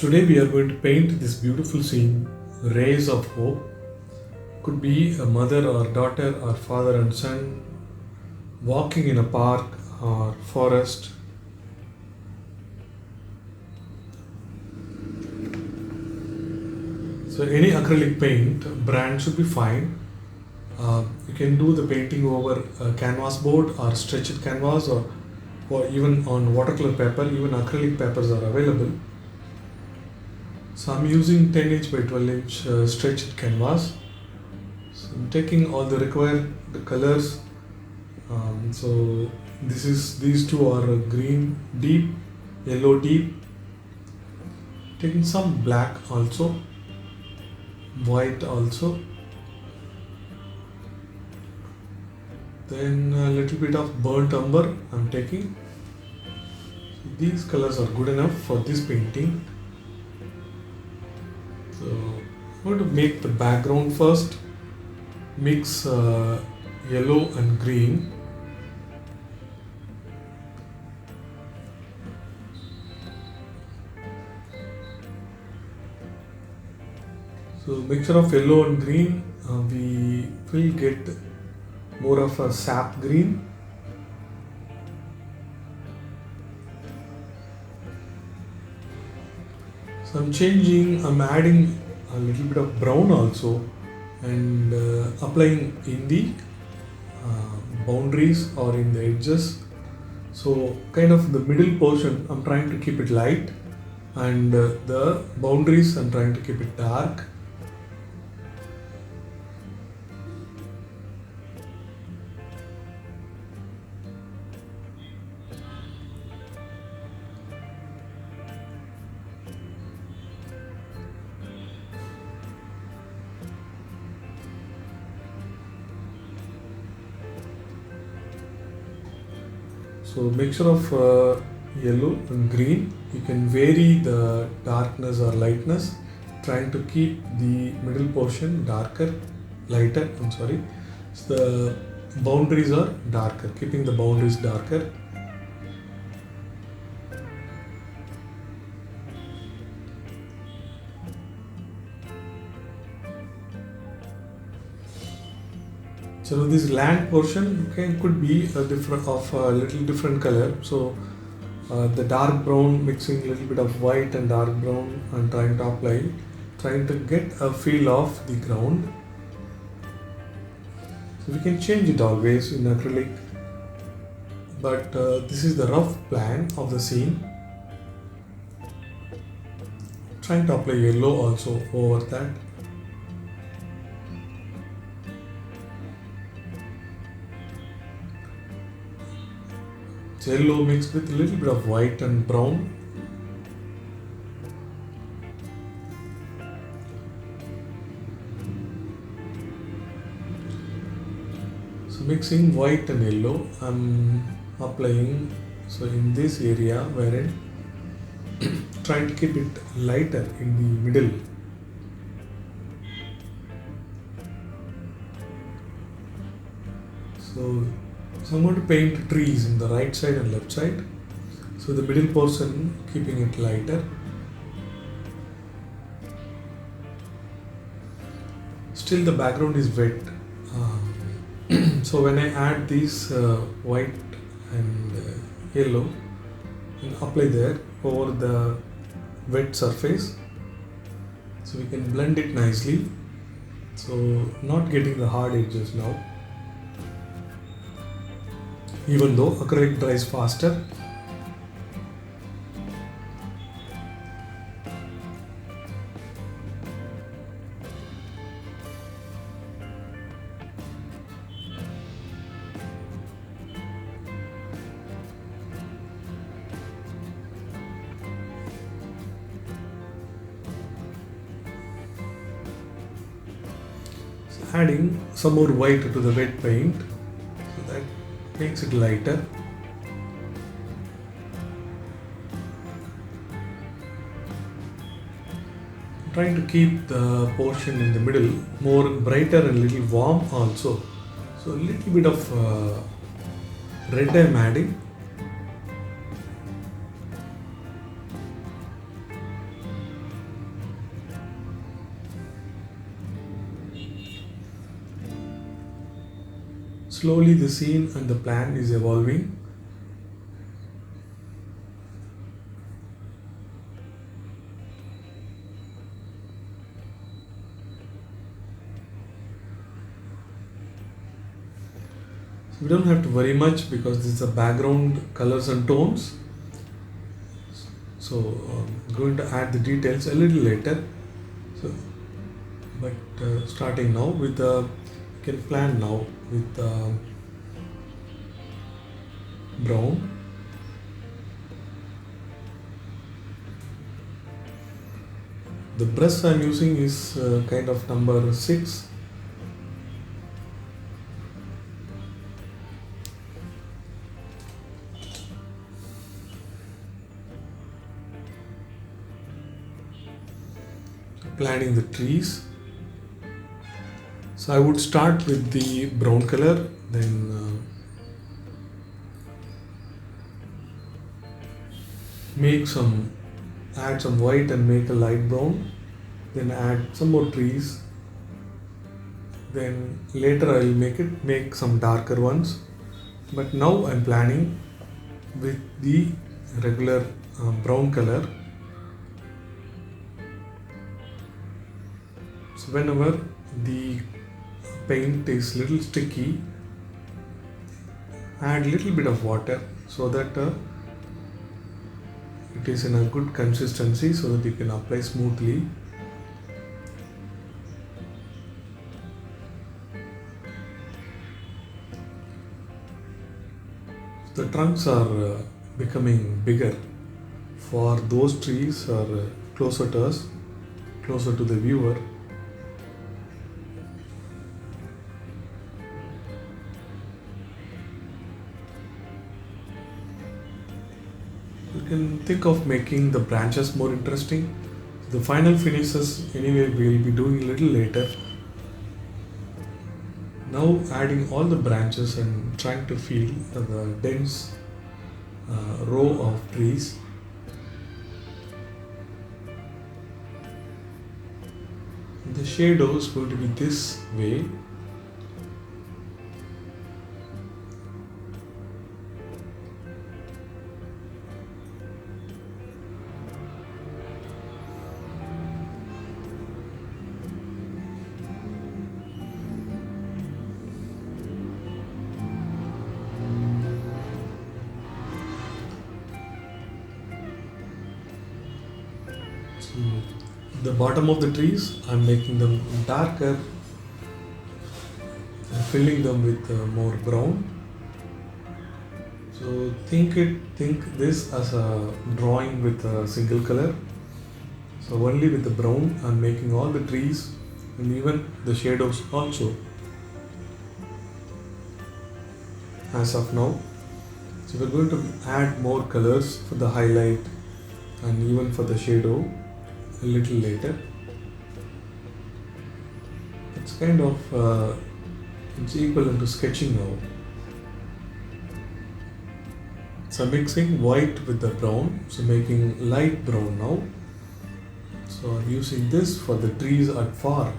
Today we are going to paint this beautiful scene, Rays of Hope. Could be a mother or daughter or father and son walking in a park or forest. So any acrylic paint brand should be fine. You can do the painting over a canvas board or stretched canvas or even on watercolor paper. Even acrylic papers are available. So I'm using 10 inch by 12 inch stretched canvas. So I'm taking all the required colors. So these two are green deep, yellow deep. Taking some black also, white also. Then a little bit of burnt umber I'm taking. These colors are good enough for this painting. So I'm going to make the background first. Mix yellow and green. So mixture of yellow and green, we will get more of a sap green. So I'm adding a little bit of brown also and applying in the boundaries or in the edges. So kind of the middle portion I'm trying to keep it light and the boundaries I'm trying to keep it dark. So mixture of yellow and green. You can vary the darkness or lightness, trying to keep the middle portion darker, lighter. I'm sorry. So the boundaries are darker, keeping the boundaries darker. So this land portion could be a little different color. So the dark brown mixing a little bit of white and dark brown and trying to apply, trying to get a feel of the ground. So we can change it always in acrylic, but this is the rough plan of the scene. Trying to apply yellow also over that. Yellow mixed with a little bit of white and brown. So mixing white and yellow, I'm applying so in this area wherein trying to keep it lighter in the middle. So I'm going to paint trees in the right side and left side. So the middle portion keeping it lighter. Still the background is wet. So when I add these white and yellow and apply there over the wet surface, so we can blend it nicely. So not getting the hard edges now. Even though acrylic dries faster. So adding some more white to the wet paint, so that makes it lighter. Trying to keep the portion in the middle more brighter and little warm also. So a little bit of red I'm adding. slowly the scene and the plan is evolving. We don't have to worry much because this is the background colors and tones. So I'm going to add the details a little later. So, but starting now with can plan now with brown. The brush I'm using is kind of number 6. Planning the trees. So I would start with the brown color, then add some white and make a light brown, then add some more trees, then later I'll make some darker ones, but now I'm planning with the regular brown color. So whenever the paint is little sticky, add little bit of water so that it is in a good consistency so that you can apply smoothly. The trunks are becoming bigger for those trees are closer to us, closer to the viewer. You can think of making the branches more interesting. The final finishes anyway we will be doing a little later. Now adding all the branches and trying to feel the dense row of trees. The shadow is going to be this way. The bottom of the trees, I'm making them darker, filling them with more brown. So think this as a drawing with a single color. So only with the brown, I'm making all the trees and even the shadows also. As of now, so we're going to add more colors for the highlight and even for the shadow a little later. It's kind of it's equivalent to sketching now. So mixing white with the brown, so making light brown now. So I'm using this for the trees at far.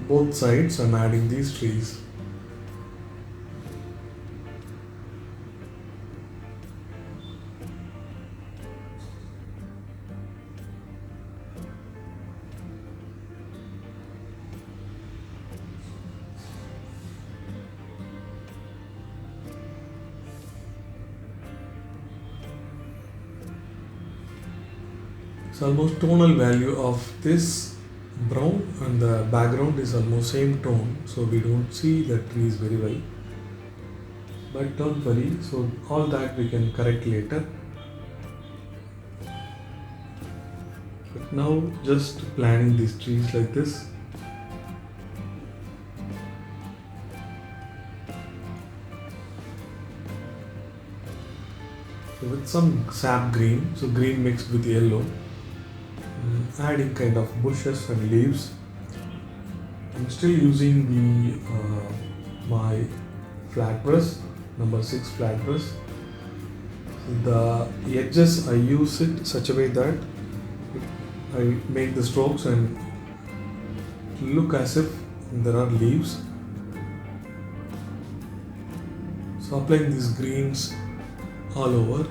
Both sides I'm adding these trees. So almost tonal value of this brown and the background is almost same tone, so we don't see the trees very well, but don't worry, so all that we can correct later. But now just planning these trees like this. So with some sap green, so green mixed with yellow, adding kind of bushes and leaves. I'm still using the my flat brush, number 6 flat brush. The edges I use it such a way that I make the strokes and look as if there are leaves. So applying these greens all over.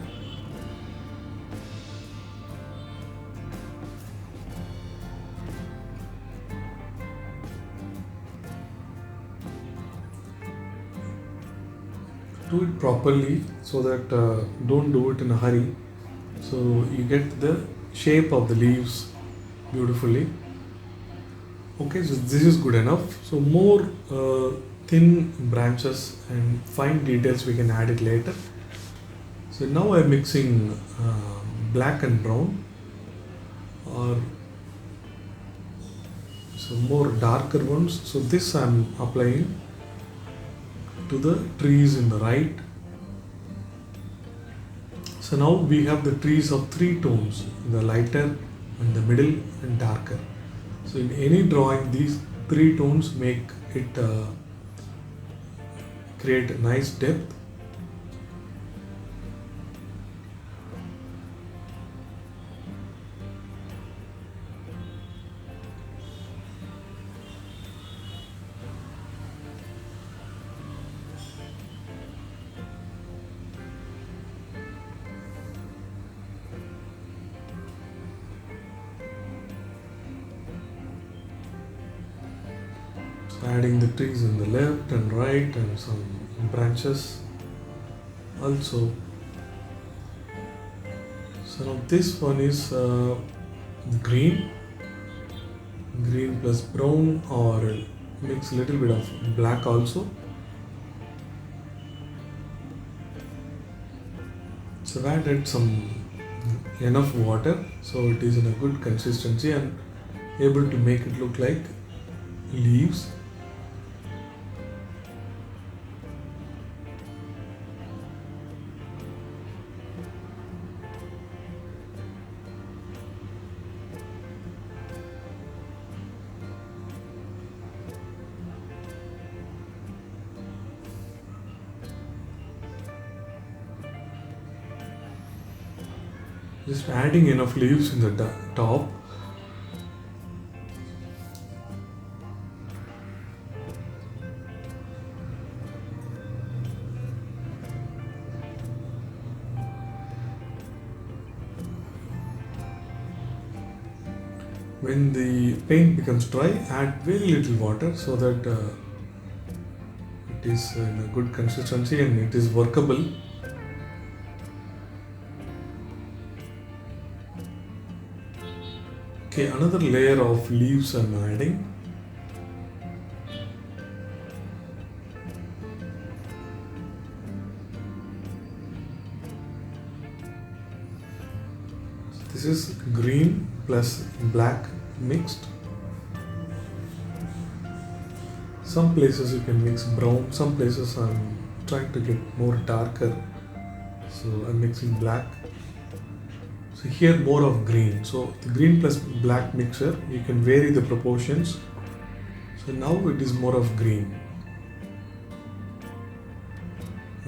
Do it properly so that don't do it in a hurry. So you get the shape of the leaves beautifully. Okay, so this is good enough. So more thin branches and fine details we can add it later. So now I'm mixing black and brown, or so more darker ones. So this I'm applying to the trees in the right. So now we have the trees of three tones, the lighter and the middle and darker. So in any drawing, these three tones make it create a nice depth. So adding the trees in the left and right and some branches also. So now this one is green, green plus brown, or mix a little bit of black also. So I've added some enough water so it is in a good consistency and able to make it look like leaves. Just adding enough leaves in the top. When the paint becomes dry, add very little water so that it is in a good consistency and it is workable. Okay, another layer of leaves I'm adding. This is green plus black mixed. Some places you can mix brown, some places I'm trying to get more darker, so I'm mixing black. So here more of green. So the green plus black mixture, you can vary the proportions. So now it is more of green,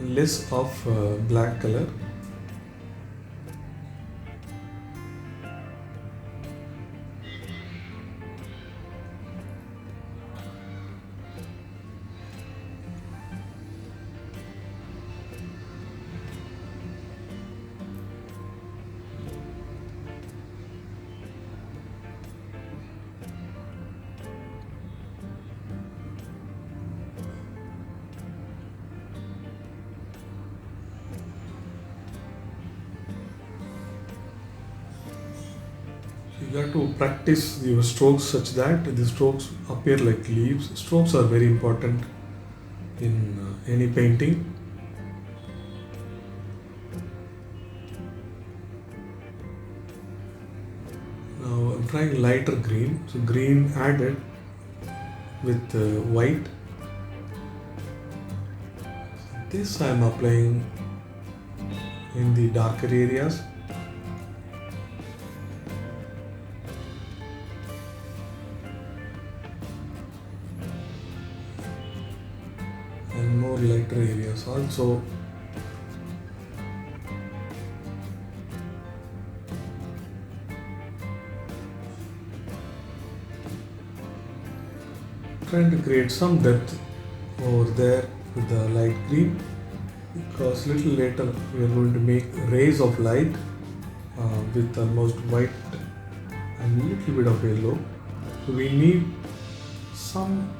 less of black color. You have to practice your strokes such that the strokes appear like leaves. Strokes are very important in any painting. Now I'm trying lighter green. So green added with white. This I am applying in the darker areas. And more lighter areas also. trying to create some depth over there with the light green, because little later we are going to make rays of light with almost white and little bit of yellow. So we need some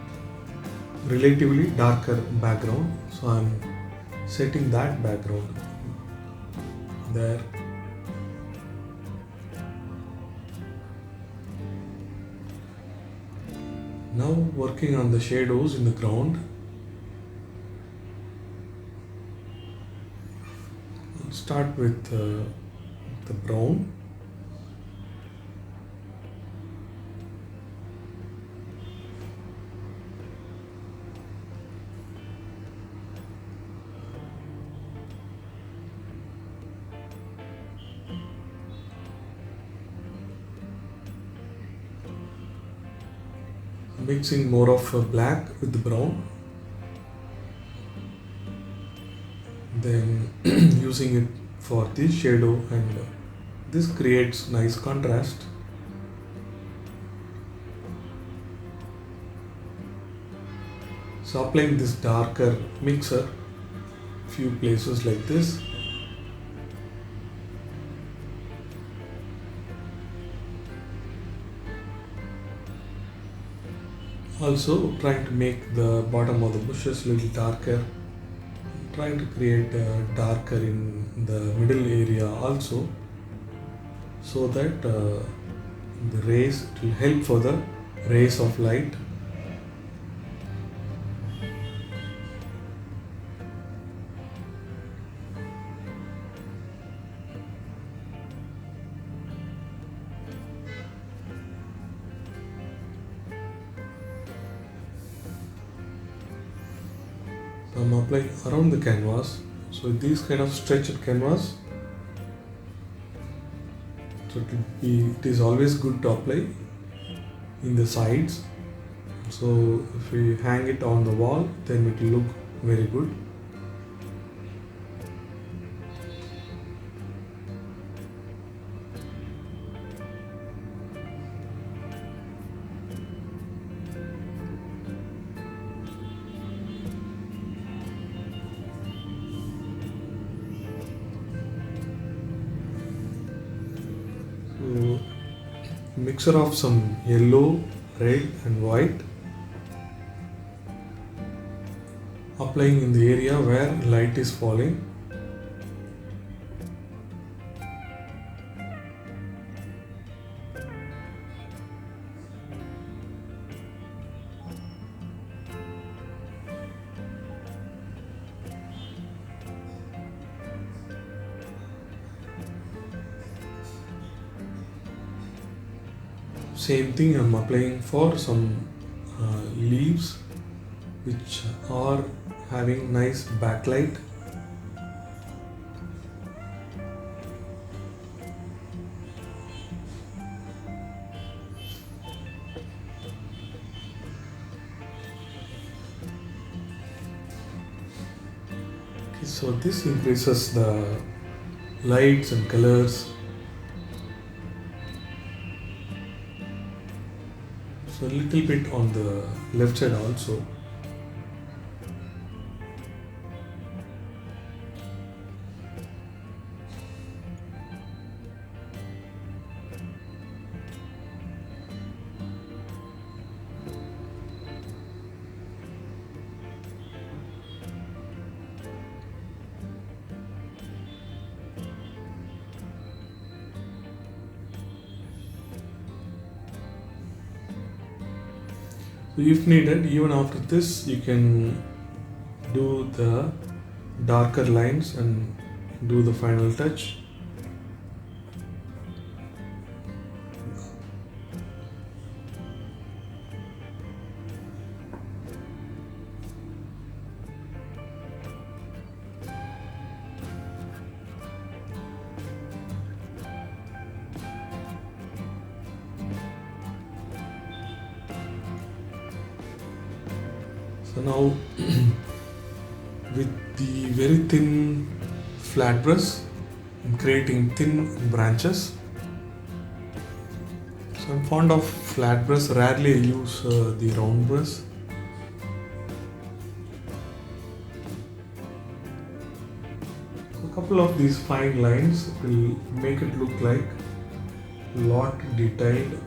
relatively darker background. So I'm setting that background there. Now working on the shadows in the ground. I'll start with the brown. Mixing more of black with the brown, then using it for this shadow, and this creates nice contrast. So applying this darker mixer few places like this. Also trying to make the bottom of the bushes a little darker, trying to create darker in the middle area also, so that the rays, it will help for the rays of light. I'm applying around the canvas. So these kind of stretched canvas, so it is always good to apply in the sides. So if we hang it on the wall, then it will look very good. Mixture of some yellow, red and white, applying in the area where light is falling. Same thing I'm applying for some leaves which are having nice backlight. Okay, so this increases the lights and colors. So a little bit on the left side also. So if needed, even after this, you can do the darker lines and do the final touch. So now with the very thin flat brush, I'm creating thin branches. So I'm fond of flat brush, rarely I use the round brush. couple of these fine lines will make it look like lot detailed.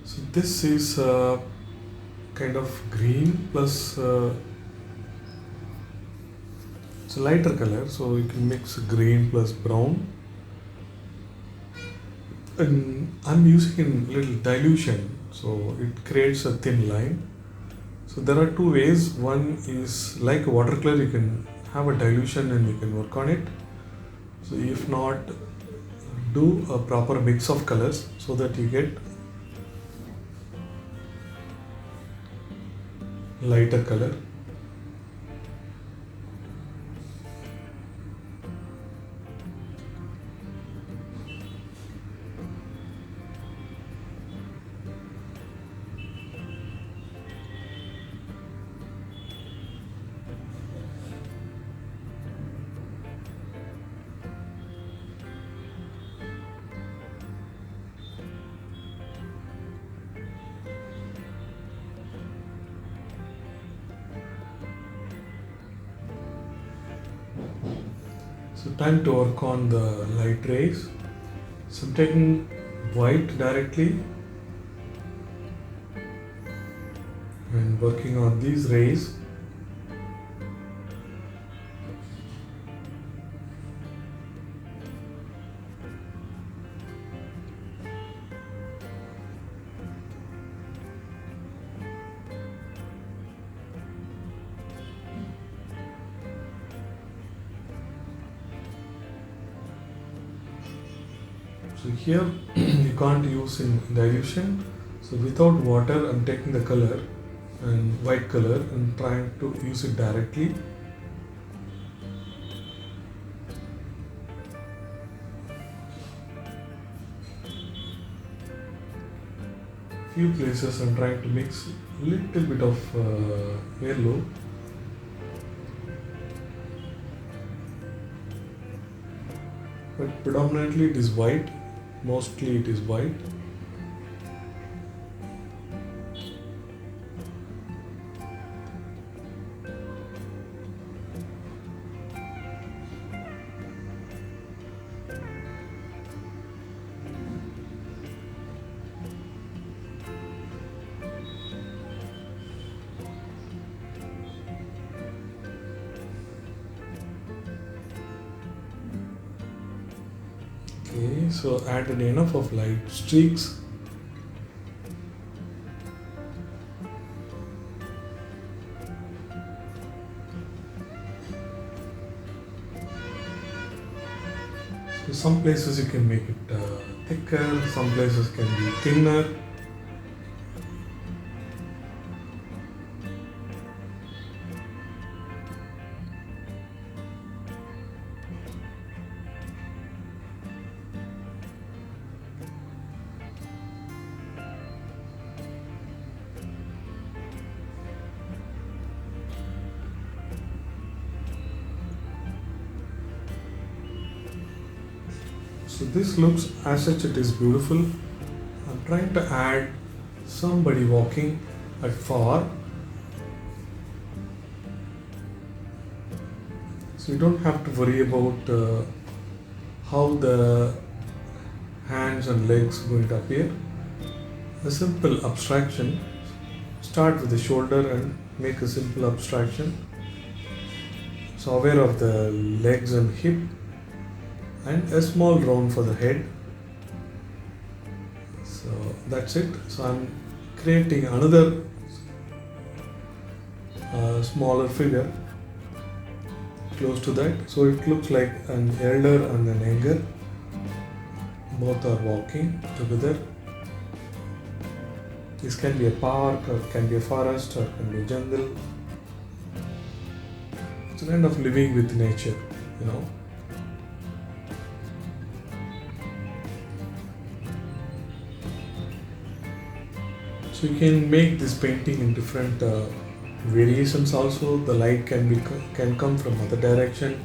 So this is kind of green plus it's a lighter color, so you can mix green plus brown. And I'm using a little dilution, so it creates a thin line. So there are two ways. One is like a watercolor, you can have a dilution and you can work on it. So if not, do a proper mix of colors so that you get lighter color. So time to work on the light rays. So I'm taking white directly and working on these rays. So here you can't use in dilution. So without water, I'm taking the color and white color and trying to use it directly. Few places I'm trying to mix a little bit of yellow. But predominantly it is white. Mostly it is white. Okay, so added enough of light streaks. So some places you can make it thicker, some places can be thinner. So this looks as such it is beautiful. I'm trying to add somebody walking at far. So you don't have to worry about how the hands and legs going to appear. A simple abstraction. Start with the shoulder and make a simple abstraction. So aware of the legs and hip. And a small round for the head. So that's it. So I'm creating another smaller figure close to that. So it looks like an elder and an younger. Both are walking together. This can be a park, or can be a forest, or can be a jungle. It's a kind of living with nature, you know. So you can make this painting in different variations also. The light can come from other direction.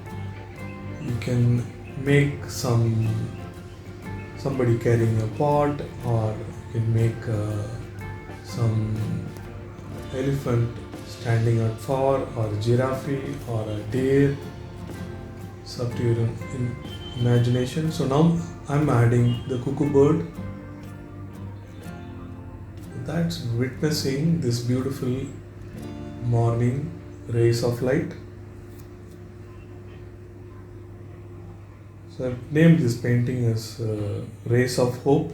You can make somebody carrying a pot, or you can make some elephant standing out far, or a giraffe, or a deer. It's up to your imagination. So now I'm adding the cuckoo bird that's witnessing this beautiful morning rays of light. So I've named this painting as Rays of Hope.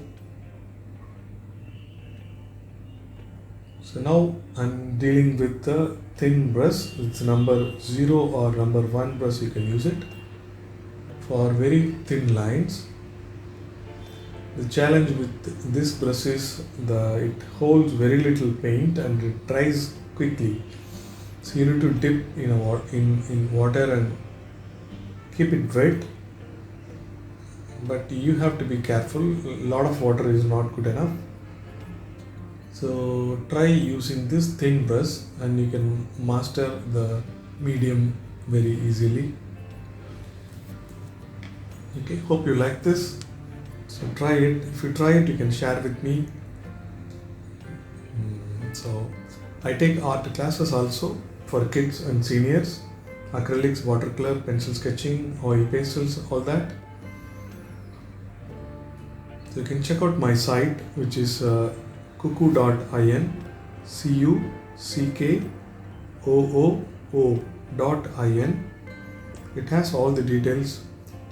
So now I'm dealing with the thin brush. It's number 0 or number 1 brush, you can use it for very thin lines. The challenge with this brush is it holds very little paint and it dries quickly. So you need to dip in water and keep it wet. But you have to be careful. A lot of water is not good enough. So try using this thin brush and you can master the medium very easily. Okay, hope you like this. So try it. If you try it, you can share with me. So I take art classes also for kids and seniors. Acrylics, watercolor, pencil sketching, oil pastels, all that. So you can check out my site, which is cuckoo.in, cuckoo.in. It has all the details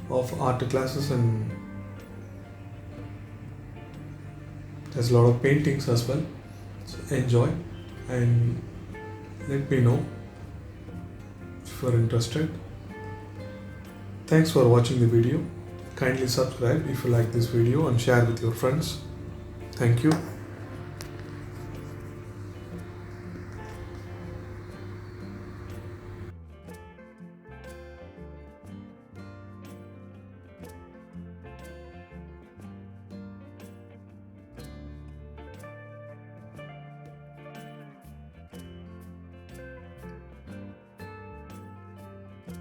of art classes and there's a lot of paintings as well. So enjoy and let me know if you are interested. Thanks for watching the video. Kindly subscribe if you like this video and share with your friends. Thank you.